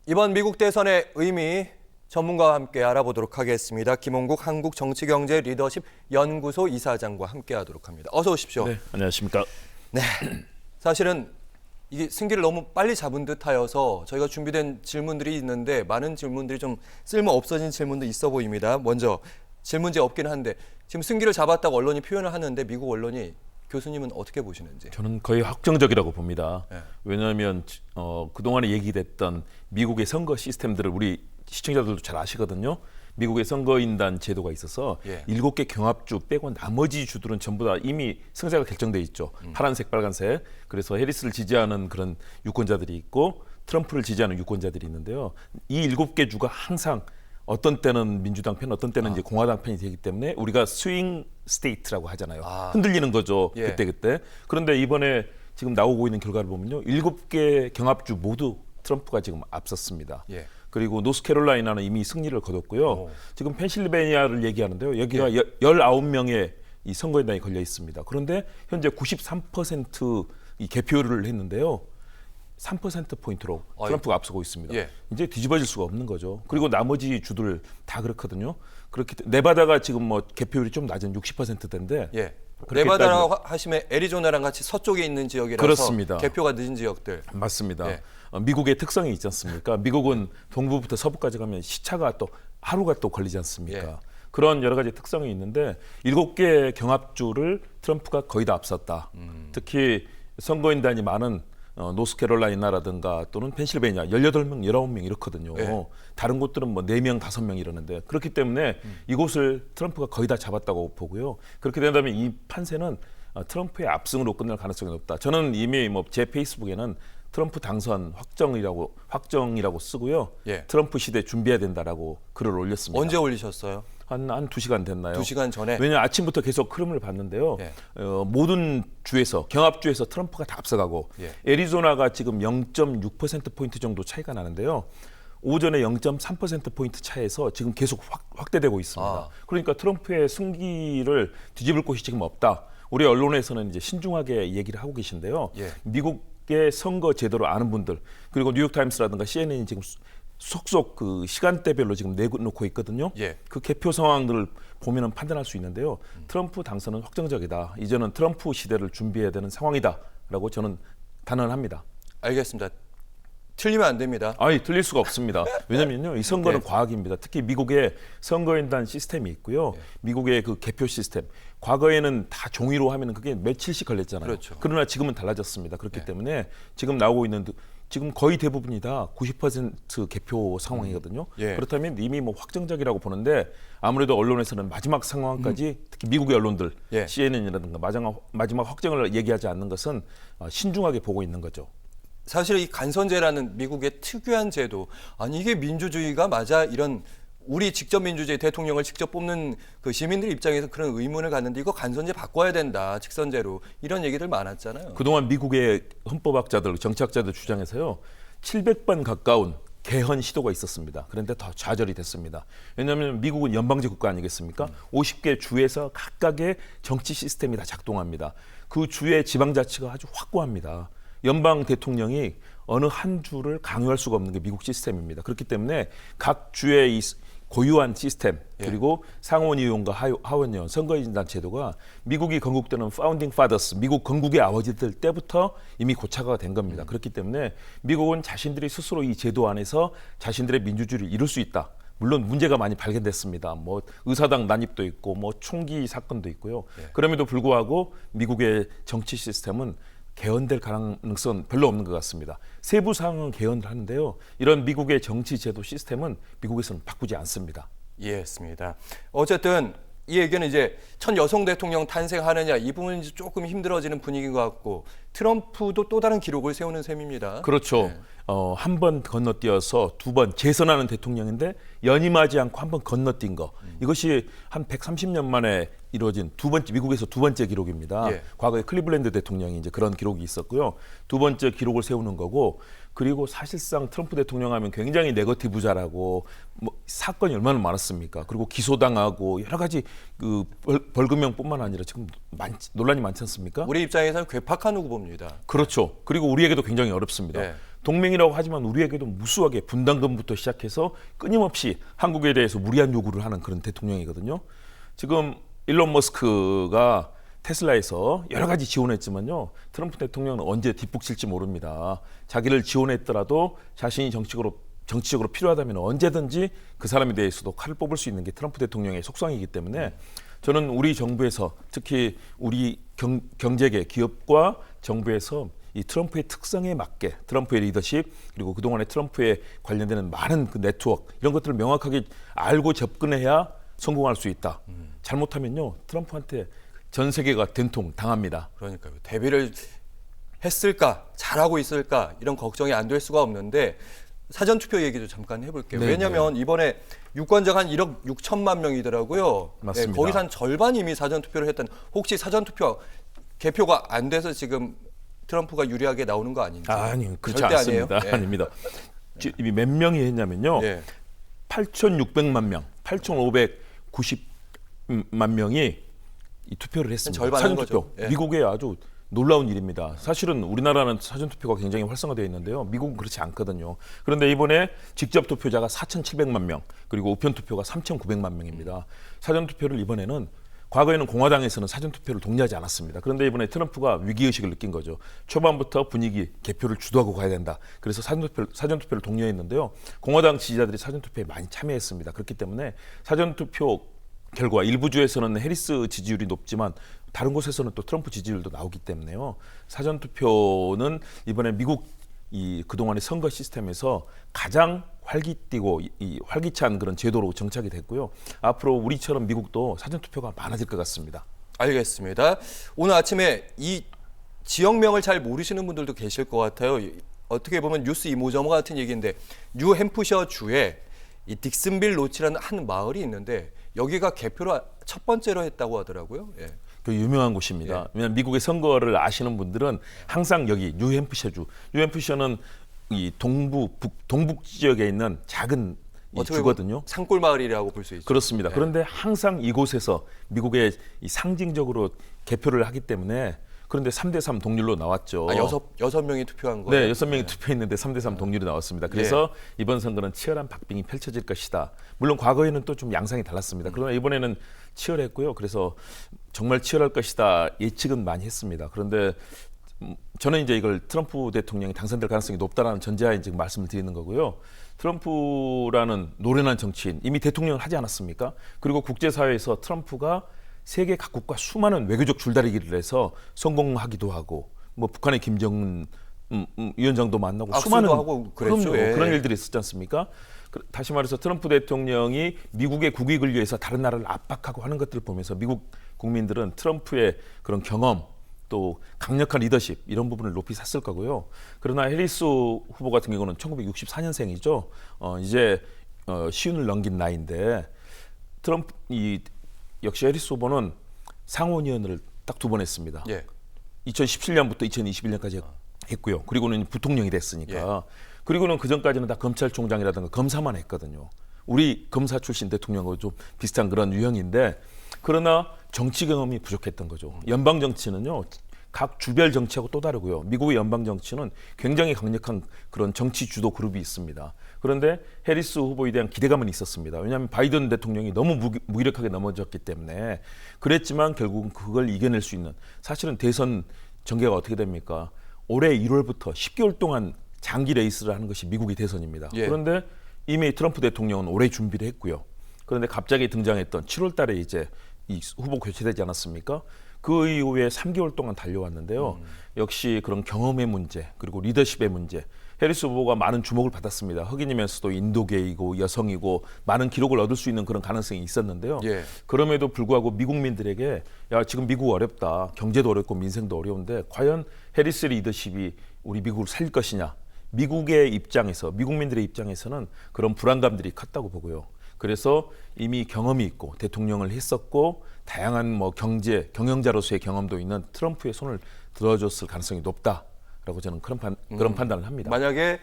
이번 미국 대선의 의미 전문가와 함께 알아보도록 하겠습니다. 김홍국 한국정치경제리더십연구소 이사장과 함께하도록 합니다. 어서 오십시오. 네, 안녕하십니까. 네, 사실은 이게 승기를 너무 빨리 잡은 듯하여서 저희가 준비된 질문들이 있는데 많은 질문들이 좀 쓸모 없어진 질문도 있어 보입니다. 먼저 질문지 없긴 한데 지금 승기를 잡았다고 언론이 표현을 하는데 미국 언론이 교수님은 어떻게 보시는지? 저는 거의 확정적이라고 봅니다. 네. 왜냐하면 그동안에 얘기됐던 미국의 선거 시스템들을 우리 시청자들도 잘 아시거든요. 미국의 선거인단 제도가 있어서 7개 경합주 빼고 나머지 주들은 전부 다 이미 승자가 결정돼 있죠. 파란색, 빨간색. 그래서 해리스를 지지하는 그런 유권자들이 있고 트럼프를 지지하는 유권자들이 있는데요. 이 7개 주가 항상 어떤 때는 민주당 편, 어떤 때는 이제 공화당 편이 되기 때문에 우리가 스윙 스테이트라고 하잖아요. 흔들리는 거죠. 그때. 그런데 이번에 지금 나오고 있는 결과를 보면요. 7개 경합주 모두 트럼프가 지금 앞섰습니다. 그리고 노스캐롤라이나는 이미 승리를 거뒀고요. 지금 펜실베니아를 얘기하는데요. 여기가 19명의 이 선거인단이 걸려 있습니다. 그런데 현재 93%이 개표를 했는데요. 3%포인트로 트럼프가 앞서고 있습니다. 이제 뒤집어질 수가 없는 거죠. 그리고 나머지 주들 다 그렇거든요. 그렇기 때문에 네바다가 지금 뭐 개표율이 좀 낮은 60%대인데 네바다라고 하시면 애리조나랑 같이 서쪽에 있는 지역이라서 그렇습니다. 개표가 늦은 지역들. 맞습니다. 미국의 특성이 있지 않습니까? 미국은 동부부터 서부까지 가면 시차가 또 하루가 또 걸리지 않습니까? 그런 여러 가지 특성이 있는데 7개 경합주를 트럼프가 거의 다 앞섰다. 특히 선거인단이 많은 노스캐롤라이나라든가 또는 펜실베니아 18명, 19명 이렇거든요. 다른 곳들은 뭐 4명, 5명 이러는데 그렇기 때문에 이곳을 트럼프가 거의 다 잡았다고 보고요. 그렇게 된다면 이 판세는 트럼프의 압승으로 끝날 가능성이 높다. 저는 이미 뭐 제 페이스북에는 트럼프 당선 확정이라고 쓰고요. 트럼프 시대 준비해야 된다라고 글을 올렸습니다. 언제 올리셨어요? 한 2시간 됐나요? 2시간 전에? 왜냐하면 아침부터 계속 흐름을 봤는데요. 모든 주에서 경합주에서 트럼프가 다 앞서가고 애리조나가 지금 0.6%포인트 정도 차이가 나는데요. 오전에 0.3%포인트 차에서 지금 계속 확대되고 있습니다. 그러니까 트럼프의 승기를 뒤집을 곳이 지금 없다. 우리 언론에서는 이제 신중하게 얘기를 하고 계신데요. 미국의 선거 제도를 아는 분들 그리고 뉴욕타임스라든가 CNN이 지금 속속 그 시간대별로 지금 내놓고 있거든요. 그 개표 상황들을 보면은 판단할 수 있는데요. 트럼프 당선은 확정적이다. 이제는 트럼프 시대를 준비해야 되는 상황이다라고 저는 단언합니다. 알겠습니다. 틀리면 안 됩니다. 틀릴 수가 없습니다. 왜냐면요, 이 선거는 과학입니다. 특히 미국의 선거인단 시스템이 있고요. 미국의 그 개표 시스템. 과거에는 다 종이로 하면은 그게 며칠씩 걸렸잖아요. 그러나 지금은 달라졌습니다. 그렇기 때문에 지금 나오고 있는 지금 거의 대부분이 다 90% 개표 상황이거든요. 그렇다면 이미 뭐 확정적이라고 보는데 아무래도 언론에서는 마지막 상황까지 특히 미국의 언론들 CNN이라든가 마지막 확정을 얘기하지 않는 것은 신중하게 보고 있는 거죠. 사실 이 간선제라는 미국의 특유한 제도, 아니 이게 민주주의가 맞아? 이런 우리 직접 민주주의 대통령을 직접 뽑는 그 시민들 입장에서 그런 의문을 갖는데 이거 간선제 바꿔야 된다, 직선제로 이런 얘기들 많았잖아요. 그동안 미국의 헌법학자들, 정치학자들 주장에서요 700번 가까운 개헌 시도가 있었습니다. 그런데 더 좌절이 됐습니다. 왜냐하면 미국은 연방제 국가 아니겠습니까? 50개 주에서 각각의 정치 시스템이 다 작동합니다. 그 주의 지방자치가 아주 확고합니다. 연방 대통령이 어느 한 주를 강요할 수가 없는 게 미국 시스템입니다. 그렇기 때문에 각 주의 이 고유한 시스템 그리고 상원의원과 하원의원 선거인단 제도가 미국이 건국되는 파운딩 파더스, 미국 건국의 아버지들 때부터 이미 고착화가 된 겁니다. 그렇기 때문에 미국은 자신들이 스스로 이 제도 안에서 자신들의 민주주의를 이룰 수 있다. 물론 문제가 많이 발견됐습니다. 뭐 의사당 난입도 있고 뭐 총기 사건도 있고요. 그럼에도 불구하고 미국의 정치 시스템은 개헌될 가능성은 별로 없는 것 같습니다. 세부 사항은 개헌을 하는데요. 이런 미국의 정치 제도 시스템은 미국에서는 바꾸지 않습니다. 이해했습니다. 어쨌든 이 의견은 이제 첫 여성 대통령 탄생하느냐 이 부분은 이제 조금 힘들어지는 분위기인 것 같고 트럼프도 또 다른 기록을 세우는 셈입니다. 그렇죠. 한 번 건너뛰어서 두 번 재선하는 대통령인데 연임하지 않고 한 번 건너뛴 거. 이것이 한 130년 만에 이루어진 미국에서 두 번째 기록입니다. 과거에 클리블랜드 대통령이 이제 그런 기록이 있었고요. 두 번째 기록을 세우는 거고, 그리고 사실상 트럼프 대통령 하면 굉장히 네거티브자라고 뭐 사건이 얼마나 많았습니까? 그리고 기소당하고 여러 가지 그 벌금형뿐만 아니라 지금 논란이 많지 않습니까? 우리 입장에서는 괴팍한 후보입니다. 그렇죠. 그리고 우리에게도 굉장히 어렵습니다. 동맹이라고 하지만 우리에게도 무수하게 분담금부터 시작해서 끊임없이 한국에 대해서 무리한 요구를 하는 그런 대통령이거든요. 지금 일론 머스크가 테슬라에서 여러 가지 지원했지만요. 트럼프 대통령은 언제 뒷북칠지 모릅니다. 자기를 지원했더라도 자신이 정치적으로 필요하다면 언제든지 그 사람에 대해서도 칼을 뽑을 수 있는 게 트럼프 대통령의 속성이기 때문에 저는 우리 정부에서 특히 우리 경제계 기업과 정부에서 이 트럼프의 특성에 맞게 트럼프의 리더십 그리고 그동안의 트럼프에 관련되는 많은 그 네트워크 이런 것들을 명확하게 알고 접근해야 성공할 수 있다. 잘못하면요. 트럼프한테 전 세계가 된통 당합니다. 그러니까요. 대비를 했을까? 잘하고 있을까? 이런 걱정이 안 될 수가 없는데 사전투표 얘기도 잠깐 해볼게요. 네, 왜냐하면 이번에 유권자가 한 1억 6천만 명이더라고요. 맞습니다. 네, 거기서 한 절반 이미 사전투표를 했던 혹시 사전투표 개표가 안 돼서 지금 트럼프가 유리하게 나오는 거 아닌지? 아니 그렇지 절대 않습니다. 아니에요? 예. 아닙니다. 이미 몇 명이 했냐면요. 예. 8,600만 명, 8,590만 명이 이 투표를 했습니다. 절반 한 사전투표. 거죠. 예. 미국의 아주 놀라운 일입니다. 사실은 우리나라는 사전투표가 굉장히 활성화되어 있는데요. 미국은 그렇지 않거든요. 그런데 이번에 직접 투표자가 4,700만 명, 그리고 우편 투표가 3,900만 명입니다. 사전투표를 이번에는 과거에는 공화당에서는 사전투표를 독려하지 않았습니다. 그런데 이번에 트럼프가 위기의식을 느낀 거죠. 초반부터 분위기 개표를 주도하고 가야 된다. 그래서 사전투표를 독려했는데요. 공화당 지지자들이 사전투표에 많이 참여했습니다. 그렇기 때문에 사전투표 결과 일부 주에서는 해리스 지지율이 높지만 다른 곳에서는 또 트럼프 지지율도 나오기 때문에요. 사전투표는 이번에 미국 그동안의 선거 시스템에서 가장 활기띠고 활기찬 그런 제도로 정착이 됐고요. 앞으로 우리처럼 미국도 사전투표가 많아질 것 같습니다. 알겠습니다. 오늘 아침에 이 지역명을 잘 모르시는 분들도 계실 것 같아요. 어떻게 보면 뉴스 이모저모 같은 얘기인데 뉴햄프셔 주에 이 딕슨빌 로치라는 한 마을이 있는데 여기가 개표를 첫 번째로 했다고 하더라고요. 예. 그 유명한 곳입니다. 왜냐하면 미국의 선거를 아시는 분들은 항상 여기 뉴햄프셔주. 뉴햄프셔는 이 동북 지역에 있는 작은 이 주거든요. 산골 마을이라고 볼 수 있죠. 그렇습니다. 네. 그런데 항상 이곳에서 미국의 이 상징적으로 개표를 하기 때문에 그런데 3대3 동률로 나왔죠. 여섯 명이 투표한 거예요? 네, 6명이 투표했는데 3대3 동률이 나왔습니다. 그래서 이번 선거는 치열한 박빙이 펼쳐질 것이다. 물론 과거에는 또 좀 양상이 달랐습니다. 그러나 이번에는 치열했고요. 그래서 정말 치열할 것이다 예측은 많이 했습니다. 그런데 저는 이제 이걸 트럼프 대통령이 당선될 가능성이 높다라는 전제하에 지금 말씀을 드리는 거고요. 트럼프라는 노련한 정치인 이미 대통령을 하지 않았습니까? 그리고 국제사회에서 트럼프가 세계 각국과 수많은 외교적 줄다리기를 해서 성공하기도 하고 뭐 북한의 김정은 위원장도 만나고 수많은 하고 그랬죠. 그럼요. 예. 그런 일들이 있었지 않습니까? 다시 말해서 트럼프 대통령이 미국의 국익을 위해서 다른 나라를 압박하고 하는 것들을 보면서 미국 국민들은 트럼프의 그런 경험 또 강력한 리더십 이런 부분을 높이 샀을 거고요. 그러나 해리스 후보 같은 경우는 1964년생이죠. 이제 시운을 넘긴 나이인데 역시 해리스 후보는 상원의원을 딱 2번 했습니다. 예. 2017년부터 2021년까지 했고요. 그리고는 부통령이 됐으니까. 그리고는 그 전까지는 다 검찰총장이라든가 검사만 했거든요. 우리 검사 출신 대통령하고 좀 비슷한 그런 유형인데 그러나 정치 경험이 부족했던 거죠. 연방 정치는요. 각 주별 정치하고 또 다르고요. 미국의 연방 정치는 굉장히 강력한 그런 정치 주도 그룹이 있습니다. 그런데 해리스 후보에 대한 기대감은 있었습니다. 왜냐하면 바이든 대통령이 너무 무기력하게 넘어졌기 때문에 그랬지만 결국은 그걸 이겨낼 수 있는 사실은 대선 전개가 어떻게 됩니까? 올해 1월부터 10개월 동안 장기 레이스를 하는 것이 미국의 대선입니다. 예. 그런데 이미 트럼프 대통령은 올해 준비를 했고요. 그런데 갑자기 등장했던 7월 달에 이제 이 후보 교체되지 않았습니까? 그 이후에 3개월 동안 달려왔는데요. 역시 그런 경험의 문제 그리고 리더십의 문제 해리스 후보가 많은 주목을 받았습니다. 흑인이면서도 인도계이고 여성이고 많은 기록을 얻을 수 있는 그런 가능성이 있었는데요. 예. 그럼에도 불구하고 미국민들에게 야 지금 미국 어렵다. 경제도 어렵고 민생도 어려운데 과연 해리스 리더십이 우리 미국을 살릴 것이냐. 미국의 입장에서 미국민들의 입장에서는 그런 불안감들이 컸다고 보고요. 그래서 이미 경험이 있고 대통령을 했었고 다양한 뭐 경영자로서의 경험도 있는 트럼프의 손을 들어줬을 가능성이 높다라고 저는 그런 판단을 합니다. 만약에